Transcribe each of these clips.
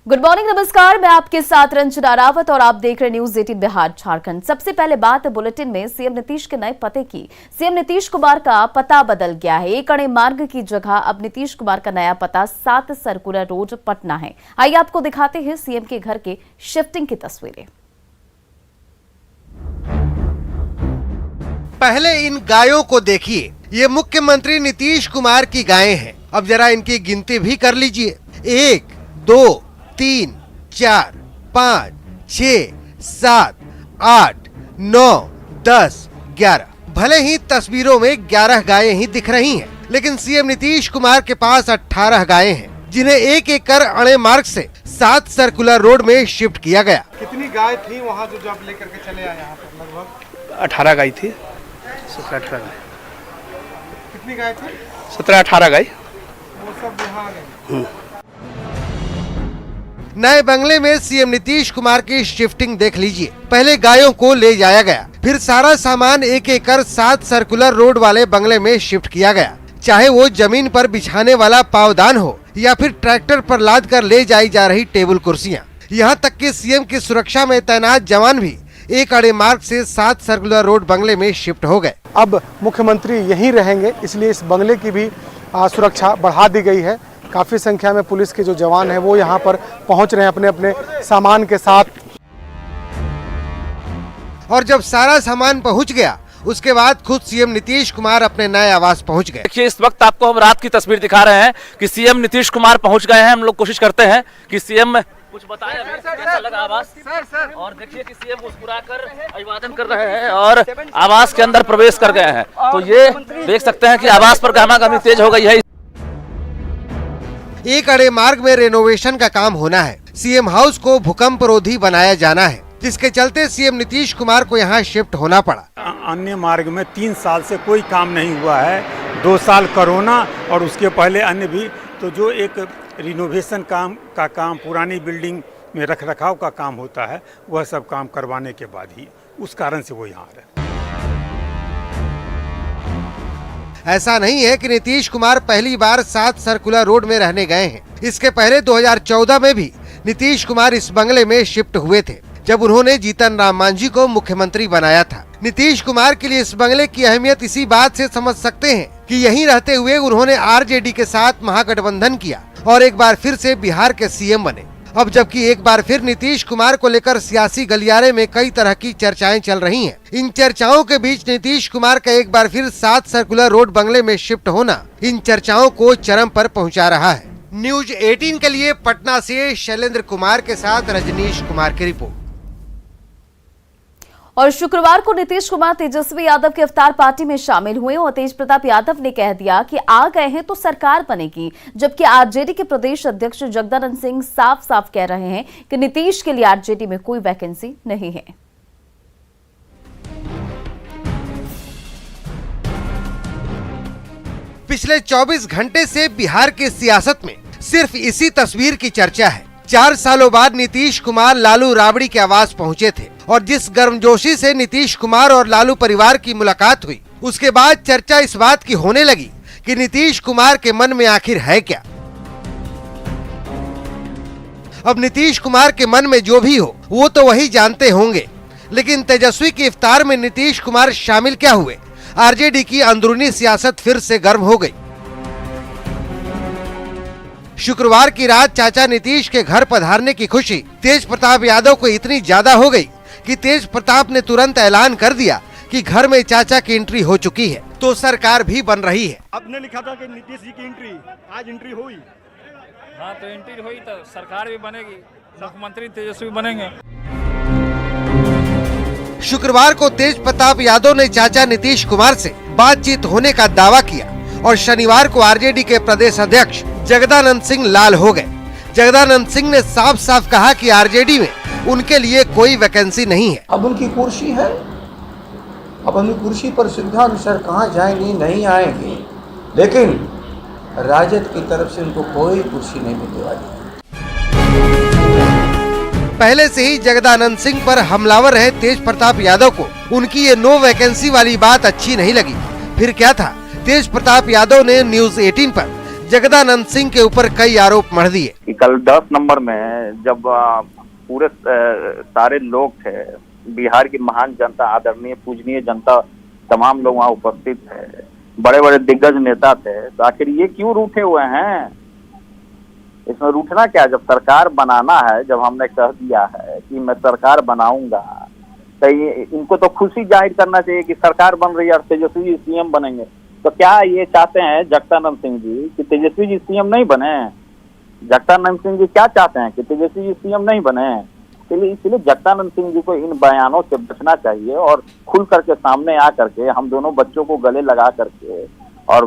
Good morning, नमस्कार। मैं आपके साथ रंजना रावत और आप देख रहे न्यूज 18 बिहार झारखंड। सबसे पहले बात बुलेटिन में सीएम नीतीश के नए पते की। सीएम नीतीश कुमार का पता बदल गया है। एक अड़े मार्ग की जगह अब नीतीश कुमार का नया पता 7 सर्कुलर रोड पटना है। आइए आपको दिखाते हैं सीएम के घर के शिफ्टिंग की तस्वीरें। पहले इन गायों को देखिए, ये मुख्यमंत्री नीतीश कुमार की गायें हैं। अब जरा इनकी गिनती भी कर लीजिए। 1, 2, 3, 4, 5, 6, 7, 8, 9, 10, 11। भले ही तस्वीरों में 11 गायें ही दिख रही हैं, लेकिन सीएम नीतीश कुमार के पास 18 गायें हैं, जिन्हें एक एक कर अड़े मार्ग से 7 सर्कुलर रोड में शिफ्ट किया गया। कितनी गाय थी वहाँ जो आप लेकर के चले आए यहाँ पर? लगभग 18 गाय थी। 17-18 गाय। कितनी गाय थी? 17-18 गाय। वो सब यहाँ आ गए। नए बंगले में सीएम नीतीश कुमार की शिफ्टिंग देख लीजिए। पहले गायों को ले जाया गया, फिर सारा सामान एक एक कर 7 सर्कुलर रोड वाले बंगले में शिफ्ट किया गया। चाहे वो जमीन पर बिछाने वाला पावदान हो या फिर ट्रैक्टर पर लाद कर ले जाई जा रही टेबल कुर्सियां, यहाँ तक कि सीएम की सुरक्षा में तैनात जवान भी एक अड़े मार्ग से 7 सर्कुलर रोड बंगले में शिफ्ट हो गए। अब मुख्यमंत्री यहीं रहेंगे, इसलिए इस बंगले की भी सुरक्षा बढ़ा दी गई है। काफी संख्या में पुलिस के जो जवान हैं वो यहाँ पर पहुँच रहे हैं अपने अपने सामान के साथ। और जब सारा सामान पहुँच गया, उसके बाद खुद सीएम नीतीश कुमार अपने नए आवास पहुँच गए। देखिए, इस वक्त आपको हम रात की तस्वीर दिखा रहे हैं कि सीएम नीतीश कुमार पहुंच गए हैं। हम लोग कोशिश करते हैं कि सीएम कुछ बताएं अभी कैसा लगा आवास। और देखिए कि सीएम मुस्कुराकर अभिवादन कर रहे हैं और आवास के अंदर प्रवेश कर गए हैं। तो ये देख सकते हैं कि आवास पर गहमागहमी तेज हो गई है। एक अड़े मार्ग में रेनोवेशन का काम होना है। सीएम हाउस को भूकंप रोधी बनाया जाना है, जिसके चलते सीएम नीतीश कुमार को यहाँ शिफ्ट होना पड़ा। अन्य मार्ग में 3 साल से कोई काम नहीं हुआ है। 2 साल कोरोना और उसके पहले अन्य भी। तो जो एक रिनोवेशन का काम पुरानी बिल्डिंग में रखरखाव का काम होता है, वह सब काम करवाने के बाद ही उस कारण से वो यहाँ आ रहे हैं। ऐसा नहीं है कि नीतीश कुमार पहली बार 7 सर्कुलर रोड में रहने गए हैं। इसके पहले 2014 में भी नीतीश कुमार इस बंगले में शिफ्ट हुए थे, जब उन्होंने जीतन राम मांझी को मुख्यमंत्री बनाया था। नीतीश कुमार के लिए इस बंगले की अहमियत इसी बात से समझ सकते हैं कि यहीं रहते हुए उन्होंने आरजेडी के साथ महागठबंधन किया और एक बार फिर से बिहार के सीएम बने। अब जबकि एक बार फिर नीतीश कुमार को लेकर सियासी गलियारे में कई तरह की चर्चाएं चल रही हैं। इन चर्चाओं के बीच नीतीश कुमार का एक बार फिर 7 सर्कुलर रोड बंगले में शिफ्ट होना इन चर्चाओं को चरम पर पहुंचा रहा है। न्यूज 18 के लिए पटना से शैलेंद्र कुमार के साथ रजनीश कुमार की रिपोर्ट। और शुक्रवार को नीतीश कुमार तेजस्वी यादव की इफ्तार पार्टी में शामिल हुए और तेज प्रताप यादव ने कह दिया कि आ गए हैं तो सरकार बनेगी, जबकि आरजेडी के प्रदेश अध्यक्ष जगदानंद सिंह साफ साफ कह रहे हैं कि नीतीश के लिए आरजेडी में कोई वैकेंसी नहीं है। पिछले 24 घंटे से बिहार की सियासत में सिर्फ इसी तस्वीर की चर्चा है। 4 सालों बाद नीतीश कुमार लालू राबड़ी के आवास पहुंचे थे और जिस गर्मजोशी से नीतीश कुमार और लालू परिवार की मुलाकात हुई, उसके बाद चर्चा इस बात की होने लगी कि नीतीश कुमार के मन में आखिर है क्या। अब नीतीश कुमार के मन में जो भी हो वो तो वही जानते होंगे, लेकिन तेजस्वी की इफ्तार में नीतीश कुमार शामिल क्या हुए, आरजेडी की अंदरूनी सियासत फिर से गर्म हो गई। शुक्रवार की रात चाचा नीतीश के घर पधारने की खुशी तेज प्रताप यादव को इतनी ज्यादा हो गई कि तेज प्रताप ने तुरंत ऐलान कर दिया कि घर में चाचा की एंट्री हो चुकी है, तो सरकार भी बन रही है। आपने लिखा था कि नीतीश जी की एंट्री, आज एंट्री हुई। हाँ, तो एंट्री हुई तो सरकार भी बनेगी, मुख्यमंत्री तेजस्वी बनेंगे। शुक्रवार को तेज प्रताप यादव ने चाचा नीतीश कुमार से बातचीत होने का दावा किया और शनिवार को आरजेडी के प्रदेश अध्यक्ष जगदानंद सिंह लाल हो गए। जगदानंद सिंह ने साफ साफ कहा कि आरजेडी में उनके लिए कोई वैकेंसी नहीं है। अब उनकी कुर्सी है, अब उनकी कुर्सी पर सुविधा अनुसार कहाँ जाएंगे नहीं आएंगे, लेकिन राजद की तरफ से उनको कोई कुर्सी नहीं मिलने वाली। पहले से ही जगदानंद सिंह पर हमलावर रहे तेज प्रताप यादव को उनकी ये नो वैकेंसी वाली बात अच्छी नहीं लगी। फिर क्या था, तेज प्रताप यादव ने न्यूज 18 पर जगदानंद सिंह के ऊपर कई आरोप मढ़ दिए कि कल 10 नंबर में जब पूरे सारे लोग थे, बिहार की महान जनता, आदरणीय पूजनीय जनता, तमाम लोग वहाँ उपस्थित थे, बड़े बड़े दिग्गज नेता थे, तो आखिर ये क्यों रूठे हुए हैं? इसमें रूठना क्या? जब सरकार बनाना है, जब हमने कह दिया है कि मैं सरकार बनाऊंगा, तो इनको तो खुशी जाहिर करना चाहिए कि सरकार बन रही है और तेजस्वी जी सीएम बनेंगे। तो क्या ये चाहते हैं जगदानंद सिंह जी कि तेजस्वी जी सीएम नहीं बने? जगदानंद सिंह जी क्या चाहते हैं कि तेजस्वी जी सीएम नहीं बने? इसलिए जगदानंद सिंह जी को इन बयानों से बचना चाहिए और खुल करके सामने आ करके हम दोनों बच्चों को गले लगा करके और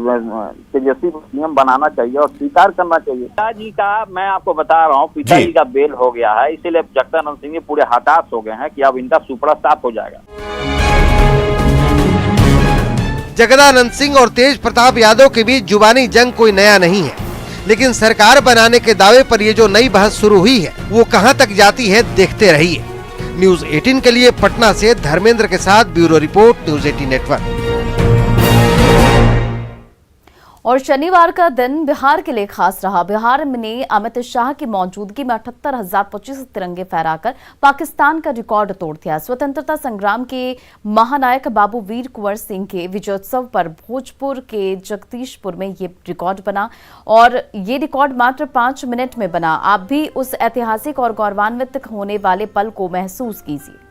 तेजस्वी को सीएम बनाना चाहिए और स्वीकार करना चाहिए। पिताजी का, मैं आपको बता रहा हूँ, पिताजी का बेल हो गया है, इसीलिए जगदानंद सिंह जी पूरे हताश हो गए हैं कि अब इनका सुपड़ा साफ हो जाएगा। जगदानंद सिंह और तेज प्रताप यादव के बीच जुबानी जंग कोई नया नहीं है, लेकिन सरकार बनाने के दावे पर ये जो नई बहस शुरू हुई है वो कहां तक जाती है, देखते रहिए। न्यूज 18 के लिए पटना से धर्मेंद्र के साथ ब्यूरो रिपोर्ट, न्यूज 18 नेटवर्क। और शनिवार का दिन बिहार के लिए खास रहा। बिहार ने अमित शाह की मौजूदगी में 78,025 तिरंगे फहराकर पाकिस्तान का रिकॉर्ड तोड़ दिया। स्वतंत्रता संग्राम के महानायक बाबू वीर कुंवर सिंह के विजयोत्सव पर भोजपुर के जगदीशपुर में ये रिकॉर्ड बना और ये रिकॉर्ड मात्र 5 मिनट में बना। आप भी उस ऐतिहासिक और गौरवान्वित होने वाले पल को महसूस कीजिए।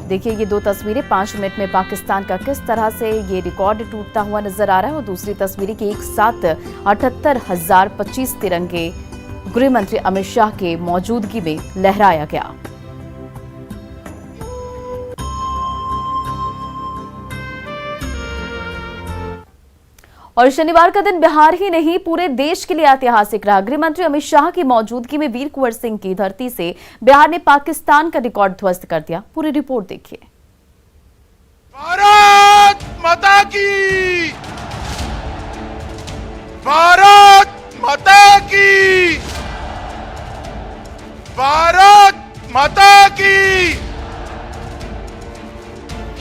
देखिए ये 2 तस्वीरें 5 मिनट में पाकिस्तान का किस तरह से ये रिकॉर्ड टूटता हुआ नजर आ रहा है और दूसरी तस्वीरें की एक साथ 78,025 तिरंगे गृह मंत्री अमित शाह के मौजूदगी में लहराया गया। और शनिवार का दिन बिहार ही नहीं पूरे देश के लिए ऐतिहासिक रहा। गृह मंत्री अमित शाह की मौजूदगी में वीर कुंवर सिंह की धरती से बिहार ने पाकिस्तान का रिकॉर्ड ध्वस्त कर दिया। पूरी रिपोर्ट देखिए। भारत माता की, भारत माता की, भारत माता की।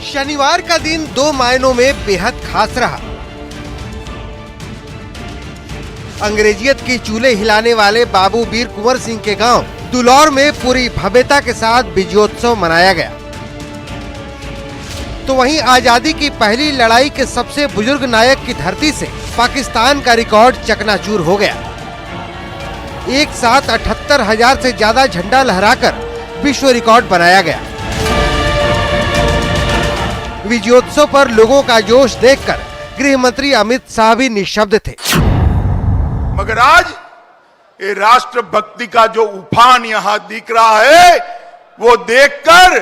शनिवार का दिन 2 मायनों में बेहद खास रहा। अंग्रेजियत की चूल्हे हिलाने वाले बाबू वीर कुंवर सिंह के गांव दुलौर में पूरी भव्यता के साथ विजयोत्सव मनाया गया। तो वहीं आजादी की पहली लड़ाई के सबसे बुजुर्ग नायक की धरती से पाकिस्तान का रिकॉर्ड चकनाचूर हो गया। एक साथ 78,000 से ज्यादा झंडा लहराकर विश्व रिकॉर्ड बनाया गया। विजयोत्सव पर लोगों का जोश देखकर गृह मंत्री अमित शाह भी निशब्द थे। मगर आज ये राष्ट्रभक्ति का जो उफान यहाँ दिख रहा है वो देखकर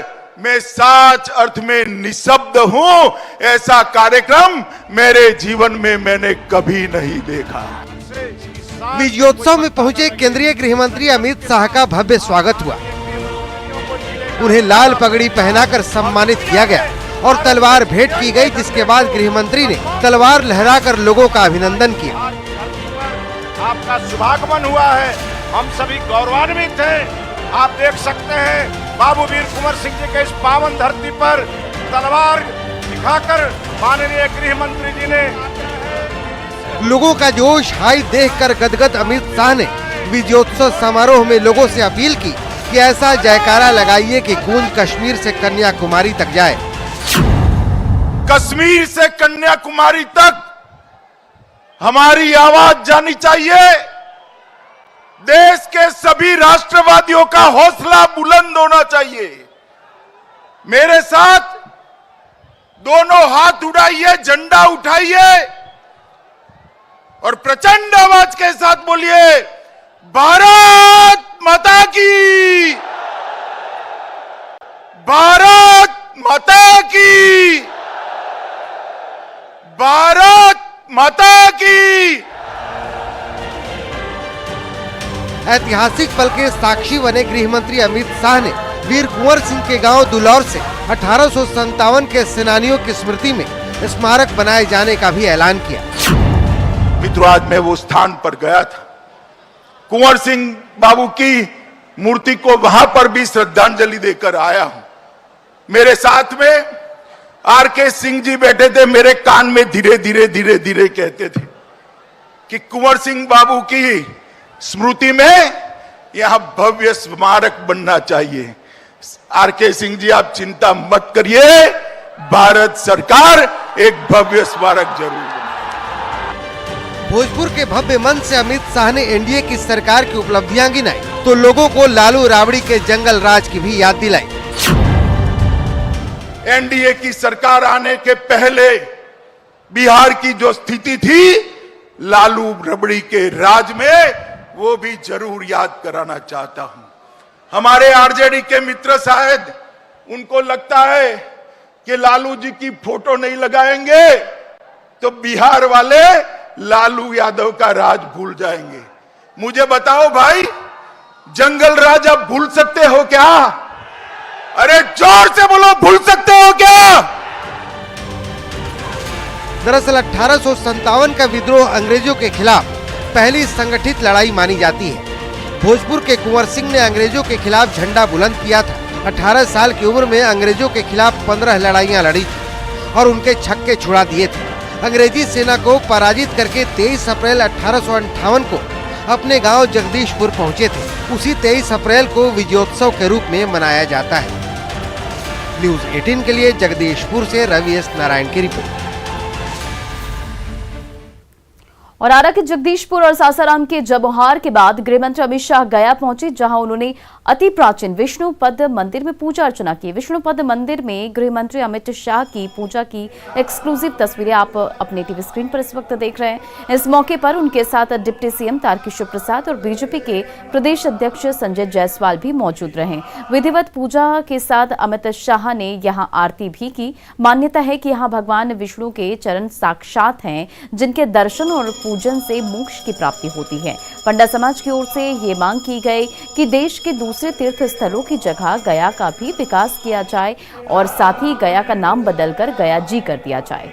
मैं सच अर्थ में निशब्द हूं। ऐसा कार्यक्रम मेरे जीवन में मैंने कभी नहीं देखा। विजयोत्सव में पहुंचे केंद्रीय गृह मंत्री अमित शाह का भव्य स्वागत हुआ। उन्हें लाल पगड़ी पहनाकर सम्मानित किया गया और तलवार भेंट की गई, जिसके बाद गृह मंत्री ने तलवार लहराकर लोगों का अभिनंदन किया। आपका शुभागमन हुआ है, हम सभी गौरवान्वित हैं। आप देख सकते हैं बाबू वीर कुंवर सिंह जी के इस पावन धरती पर तलवार दिखाकर माननीय गृह मंत्री जी ने। लोगों का जोश हाई देखकर गदगद अमित शाह ने विजयोत्सव समारोह में लोगों से अपील की कि ऐसा जयकारा लगाइए कि गूंज कश्मीर से कन्याकुमारी तक जाए। कश्मीर से कन्याकुमारी तक हमारी आवाज जानी चाहिए। देश के सभी राष्ट्रवादियों का हौसला बुलंद होना चाहिए। मेरे साथ दोनों हाथ उठाइए, झंडा उठाइए और प्रचंड आवाज के साथ बोलिए, भारत माता की, भारत माता की, भारत माता की। ऐतिहासिक पल के साक्षी बने गृह मंत्री अमित शाह ने वीर कुंवर सिंह के गांव दुलौर से 1857 के सेनानियों की स्मृति में स्मारक बनाए जाने का भी ऐलान किया। मित्रों, आज मैं वो स्थान पर गया था, कुंवर सिंह बाबू की मूर्ति को वहां पर भी श्रद्धांजलि देकर आया हूं। मेरे साथ में आरके सिंह जी बैठे थे, मेरे कान में धीरे धीरे धीरे धीरे कहते थे कि कुंवर सिंह बाबू की स्मृति में यहां भव्य स्मारक बनना चाहिए। आरके सिंह जी, आप चिंता मत करिए, भारत सरकार एक भव्य स्मारक जरूर बनाएगी। भोजपुर के भव्य मंच से अमित शाह ने एनडीए की सरकार की उपलब्धियां गिनाई तो लोगों को लालू राबड़ी के जंगल राज की भी याद दिलाई। एनडीए की सरकार आने के पहले बिहार की जो स्थिति थी, लालू रबड़ी के राज में, वो भी जरूर याद कराना चाहता हूं। हमारे आरजेडी के मित्र शायद उनको लगता है कि लालू जी की फोटो नहीं लगाएंगे तो बिहार वाले लालू यादव का राज भूल जाएंगे। मुझे बताओ भाई, जंगल राज आप भूल सकते हो क्या? अरे जोर से बोलो, भूल सकते हो क्या? दरअसल 1857 का विद्रोह अंग्रेजों के खिलाफ पहली संगठित लड़ाई मानी जाती है। भोजपुर के कुंवर सिंह ने अंग्रेजों के खिलाफ झंडा बुलंद किया था। 18 साल की उम्र में अंग्रेजों के खिलाफ 15 लड़ाइयां लड़ी थी और उनके छक्के छुड़ा दिए थे। अंग्रेजी सेना को पराजित करके 23 अप्रैल 1858 को अपने गांव जगदीशपुर पहुंचे थे। उसी 23 अप्रैल को विजयोत्सव के रूप में मनाया जाता है। न्यूज़ 18 के लिए जगदीशपुर से रवि एस नारायण की रिपोर्ट। और आरा के जगदीशपुर और सासाराम के जबोहार के बाद गृहमंत्री अमित शाह गया पहुंचे, जहां उन्होंने अति प्राचीन विष्णुपद मंदिर में पूजा अर्चना की। विष्णुपद मंदिर में गृहमंत्री अमित शाह की पूजा की एक्सक्लूसिव तस्वीरें आप अपने टीवी स्क्रीन पर इस वक्त देख रहे हैं। इस मौके पर उनके साथ डिप्टी सीएम तारकिशोर प्रसाद और बीजेपी के प्रदेश अध्यक्ष संजय जायसवाल भी मौजूद रहे। विधिवत पूजा के साथ अमित शाह ने यहां आरती भी की। मान्यता है कि यहां भगवान विष्णु के चरण साक्षात हैं, जिनके दर्शन और पूजन से मोक्ष की प्राप्ति होती है। पंडा समाज की ओर से ये मांग की गई कि देश के दूसरे तीर्थ स्थलों की जगह गया का भी विकास किया जाए और साथ ही गया का नाम बदलकर गया जी कर दिया जाए।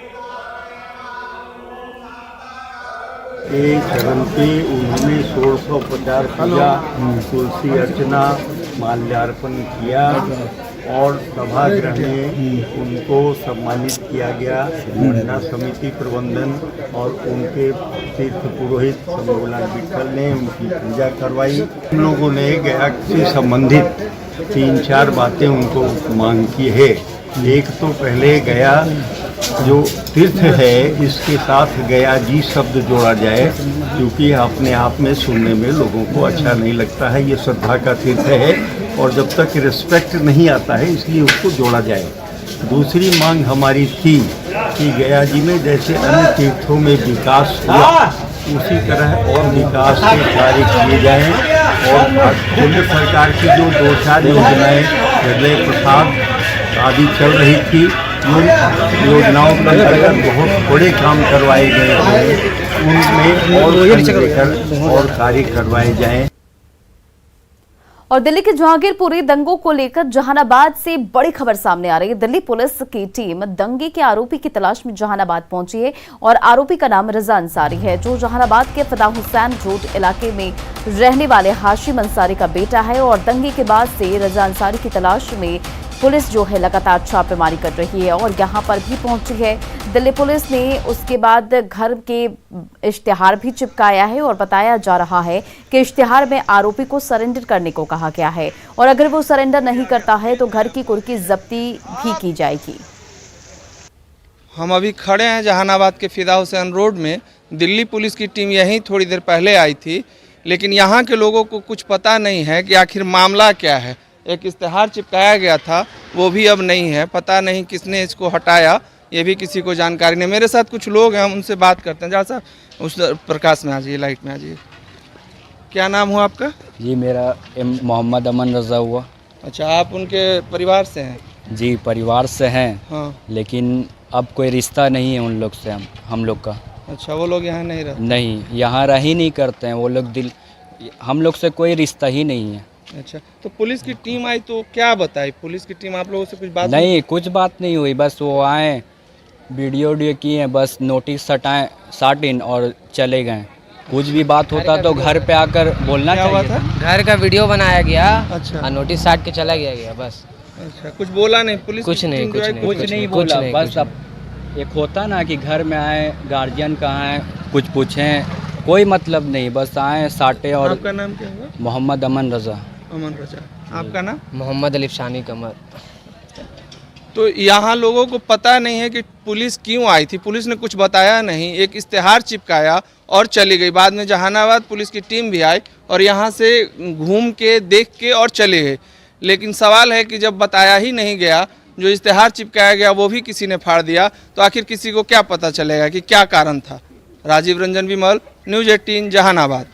एक चरण पे उन्होंने 1650 पूजा, तुलसी अर्चना, माल्यार्पण किया और सभागृह में उनको सम्मानित किया गया। गणना समिति प्रबंधन और उनके तीर्थ पुरोहित समूहलाल विठल ने उनकी पूजा करवाई। हम लोगों ने गया से संबंधित 3-4 बातें उनको मांग की है। एक तो पहले गया जो तीर्थ है, इसके साथ गया जी शब्द जोड़ा जाए, क्योंकि अपने आप में सुनने में लोगों को अच्छा नहीं लगता है। ये श्रद्धा का तीर्थ है और जब तक रिस्पेक्ट नहीं आता है, इसलिए उसको जोड़ा जाए। दूसरी मांग हमारी थी कि गया जी में जैसे अन्य तीर्थों में विकास हुआ, उसी तरह और विकास के कार्य किए जाएं और केंद्र सरकार की जो 2-4 योजनाएं, हृदय प्रसाद आदि चल रही थी, उन योजनाओं के अंतर्गत बहुत बड़े काम करवाए गए हैं, उनमें और कार्य करवाए जाएं। और दिल्ली के जहांगीरपुरी दंगों को लेकर जहानाबाद से बड़ी खबर सामने आ रही है। दिल्ली पुलिस की टीम दंगे के आरोपी की तलाश में जहानाबाद पहुंची है और आरोपी का नाम रजा अंसारी है, जो जहानाबाद के फदा हुसैन रोड इलाके में रहने वाले हाशिम अंसारी का बेटा है। और दंगे के बाद से रजा अंसारी की तलाश में पुलिस जो है लगातार छापेमारी कर रही है और यहां पर भी पहुंची है। दिल्ली पुलिस ने उसके बाद घर के इश्तिहार भी चिपकाया है और बताया जा रहा है कि इश्तिहार में आरोपी को सरेंडर करने को कहा गया है और अगर वो सरेंडर नहीं करता है तो घर की कुर्की जब्ती भी की जाएगी। हम अभी खड़े हैं जहानाबाद के फिदा हुसैन रोड में। दिल्ली पुलिस की टीम यहीं थोड़ी देर पहले आई थी, लेकिन यहाँ के लोगों को कुछ पता नहीं है कि आखिर मामला क्या है। एक इश्तिहार चिपकाया गया था, वो भी अब नहीं है। पता नहीं किसने इसको हटाया, ये भी किसी को जानकारी नहीं। मेरे साथ कुछ लोग हैं, हम उनसे बात करते हैं। जरा सा उस प्रकाश में आ जाइए, लाइट में आ जाइए। क्या नाम हुआ आपका? जी मेरा मोहम्मद अमन रज़ा हुआ। अच्छा, आप उनके परिवार से हैं? जी परिवार से हैं। हाँ। लेकिन अब कोई रिश्ता नहीं है उन लोग से हम लोग का। अच्छा, वो लोग यहाँ नहीं रहते? नहीं, यहाँ रह ही नहीं करते हैं वो लोग। हम लोग से कोई रिश्ता ही नहीं है। अच्छा, तो पुलिस की टीम आई तो क्या बताई? पुलिस की टीम आप लोगों से कुछ बात नहीं, कुछ बात नहीं हुई। बस वो आए, वीडियो किए, बस नोटिस साट इन और चले गए। कुछ भी बात होता तो घर पे आकर बोलना चाहिए था। घर का वीडियो बनाया गया। अच्छा। और नोटिस साट के चला गया बस। अच्छा, कुछ बोला नहीं पुलिस? कुछ नहीं बोला। बस अब एक होता ना कि घर में आए, गार्जियन कहाँ है, कुछ पूछें, कोई मतलब नहीं, बस आए साटे। और आपका नाम क्या हुआ? मोहम्मद अमन रजा। अमन रजा। आपका नाम? मोहम्मद अलिफशानी कमर। तो यहाँ लोगों को पता नहीं है कि पुलिस क्यों आई थी, पुलिस ने कुछ बताया नहीं, एक इश्तेहार चिपकाया और चली गई। बाद में जहानाबाद पुलिस की टीम भी आई और यहाँ से घूम के देख के और चले गए। लेकिन सवाल है कि जब बताया ही नहीं गया, जो इश्तेहार चिपकाया गया वो भी किसी ने फाड़ दिया, तो आखिर किसी को क्या पता चलेगा कि क्या कारण था। राजीव रंजन विमल, न्यूज़ 18 जहानाबाद।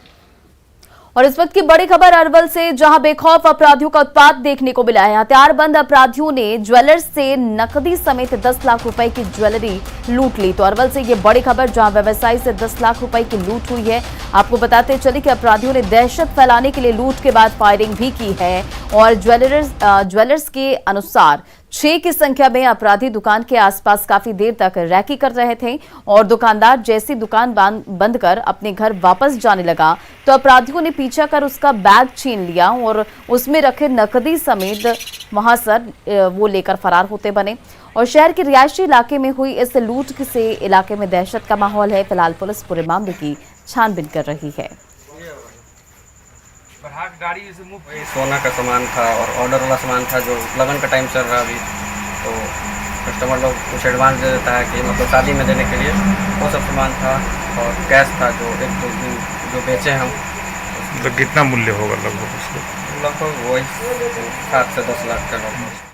और इस वक्त की बड़ी खबर अरवल से, जहां बेखौफ अपराधियों का उत्पात देखने को मिला है। हथियारबंद अपराधियों ने ज्वेलर्स से नकदी समेत 10 लाख रुपए की ज्वेलरी लूट ली। तो अरवल से ये बड़ी खबर, जहां व्यवसायी से 10 लाख रुपए की लूट हुई है। आपको बताते चले कि अपराधियों ने दहशत फैलाने के लिए लूट के बाद फायरिंग भी की है। और ज्वेलर्स के अनुसार 6 की संख्या में अपराधी दुकान के आसपास काफी देर तक रैकी कर रहे थे और दुकानदार जैसी दुकान बंद कर अपने घर वापस जाने लगा तो अपराधियों ने पीछा कर उसका बैग छीन लिया और उसमें रखे नकदी समेत वहां से वो लेकर फरार होते बने। और शहर के रिहायशी इलाके में हुई इस लूट से इलाके में दहशत का माहौल है। फिलहाल पुलिस पूरे मामले की छानबीन कर रही है। सोना का सामान था और ऑर्डर वाला सामान था, जो लगन का टाइम चल रहा अभी, तो कस्टमर लोग कुछ एडवांस दे देता है कि मतलब शादी में देने के लिए, वो सब सामान था। और कैश था जो 1-2 दिन जो बेचे हम। तो कितना मूल्य होगा लगभग उसका? लगभग वही 7 से 10 लाख का लगभग।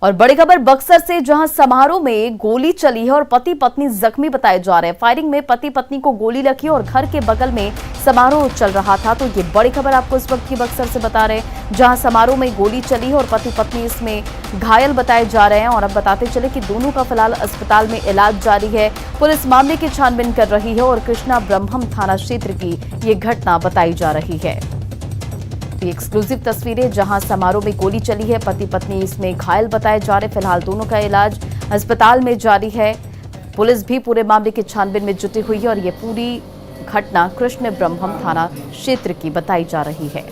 और बड़ी खबर बक्सर से, जहां समारोह में गोली चली है और पति पत्नी जख्मी बताए जा रहे हैं। फायरिंग में पति पत्नी को गोली लगी और घर के बगल में समारोह चल रहा था। तो ये बड़ी खबर आपको इस वक्त की बक्सर से बता रहे हैं, जहां समारोह में गोली चली है और पति पत्नी इसमें घायल बताए जा रहे हैं। और अब बताते चले कि दोनों का फिलहाल अस्पताल में इलाज जारी है। पुलिस मामले की छानबीन कर रही है और कृष्णा ब्रह्मम थाना क्षेत्र की ये घटना बताई जा रही है। एक्सक्लूसिव तस्वीरें, जहां समारोह में गोली चली है, पति पत्नी इसमें घायल बताए जा रहे। फिलहाल दोनों का इलाज अस्पताल में जारी है। पुलिस भी पूरे मामले की छानबीन में जुटी हुई है और ये पूरी घटना कृष्ण ब्रह्मम थाना क्षेत्र की बताई जा रही है।